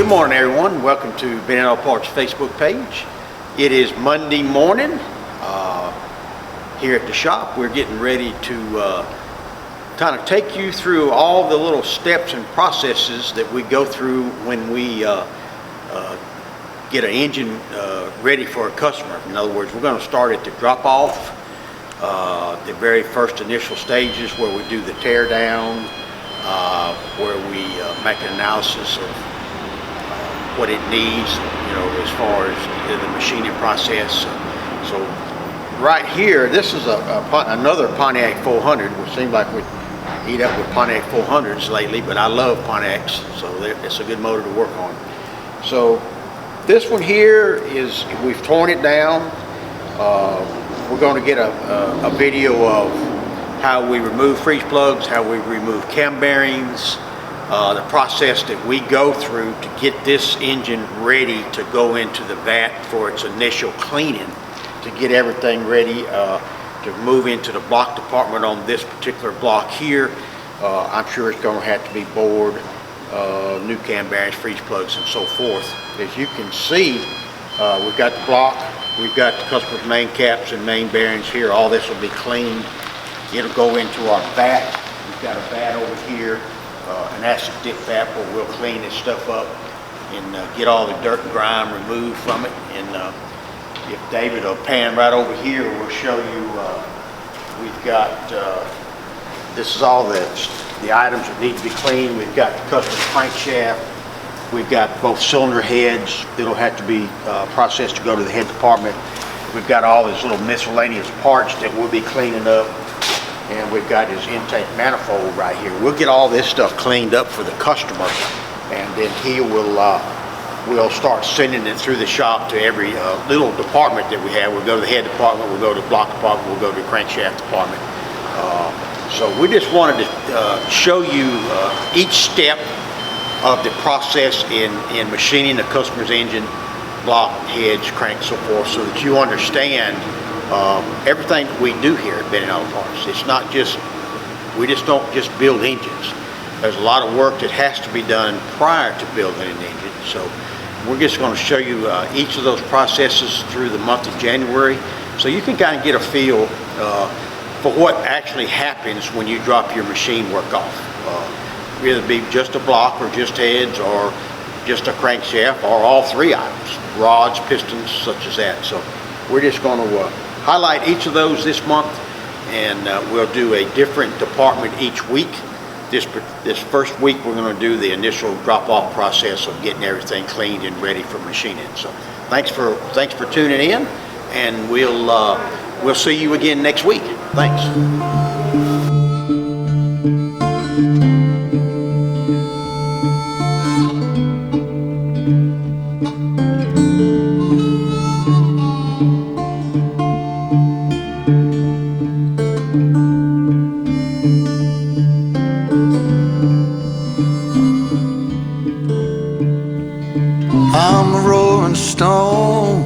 Good morning, everyone. Welcome to Ben Auto Parts Facebook page. It is Monday morning here at the shop. We're getting ready to kind of take you through all the little steps and processes that we go through when we get an engine ready for a customer. In other words, we're going to start at the drop-off, the very first initial stages where we do the tear down, where we make an analysis of what it needs, as far as the machining process. So right here, this is another Pontiac 400, which seems like we eat up with Pontiac 400s lately, but I love Pontiacs, so it's a good motor to work on. So this one here is, we've torn it down. We're going to get a video of how we remove freeze plugs, how we remove cam bearings, the process that we go through to get this engine ready to go into the vat for its initial cleaning, to get everything ready to move into the block department on this particular block here. I'm sure it's going to have to be bored, new cam bearings, freeze plugs, and so forth. As you can see, we've got the block, we've got the customer's main caps and main bearings here. All this will be cleaned. It'll go into our vat. We've got a vat over here, an acid dip vat, where we'll clean this stuff up and get all the dirt and grime removed from it. And if David will pan right over here, we'll show you, we've got, this is all the items that need to be cleaned. We've got the customer's crankshaft. We've got both cylinder heads that'll have to be processed to go to the head department. We've got all these little miscellaneous parts that we'll be cleaning up. And we've got his intake manifold right here. We'll get all this stuff cleaned up for the customer, and then he will we'll start sending it through the shop to every little department that we have. We'll go to the head department, we'll go to the block department, we'll go to the crankshaft department. So we just wanted to show you each step of the process in machining a customer's engine, block, heads, crank, so forth, so that you understand everything that we do here at Ben Auto Parts. It's not just, we just don't just build engines. There's a lot of work that has to be done prior to building an engine. So we're just going to show you each of those processes through the month of January, so you can kind of get a feel for what actually happens when you drop your machine work off. Either be just a block or just heads or just a crankshaft or all three items, rods, pistons, such as that. So we're just going to highlight each of those this month, and we'll do a different department each week. This first week we're going to do the initial drop-off process of getting everything cleaned and ready for machining. So thanks for tuning in, and we'll see you again next week. Thanks. I'm a rolling stone,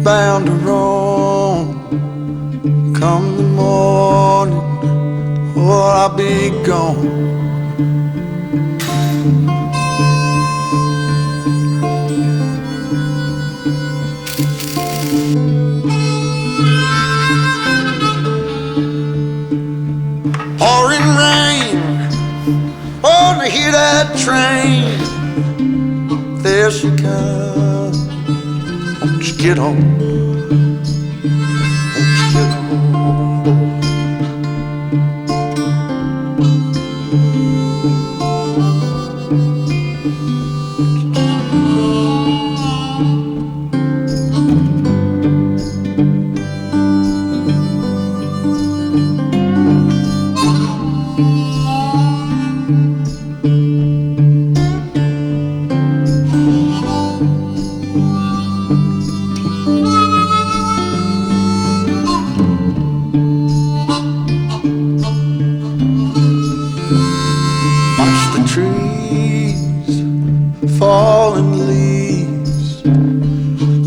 bound to roam. Come the morning, or I'll be gone. Pouring rain, oh, to hear that train. There she comes, won't you get on? Won't you get on board? Falling leaves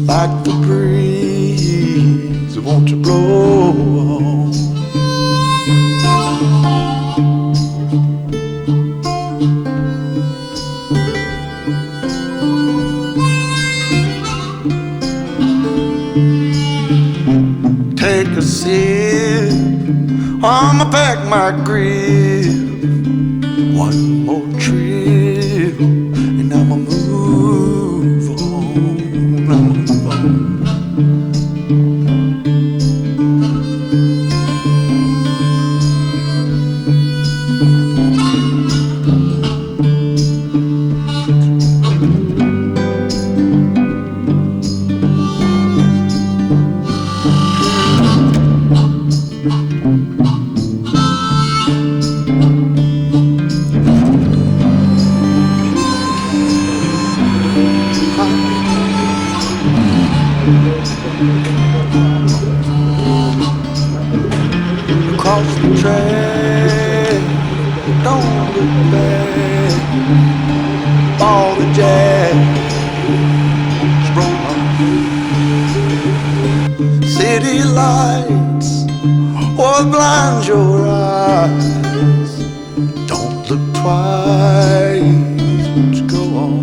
like the breeze, won't you blow on? a sip. I'ma pack my grip. One more trip, and I'ma move on. I'ma move on. Across the track, don't look back. All the jazz sprung. City lights, what blinds your eyes? Don't look twice, just go on.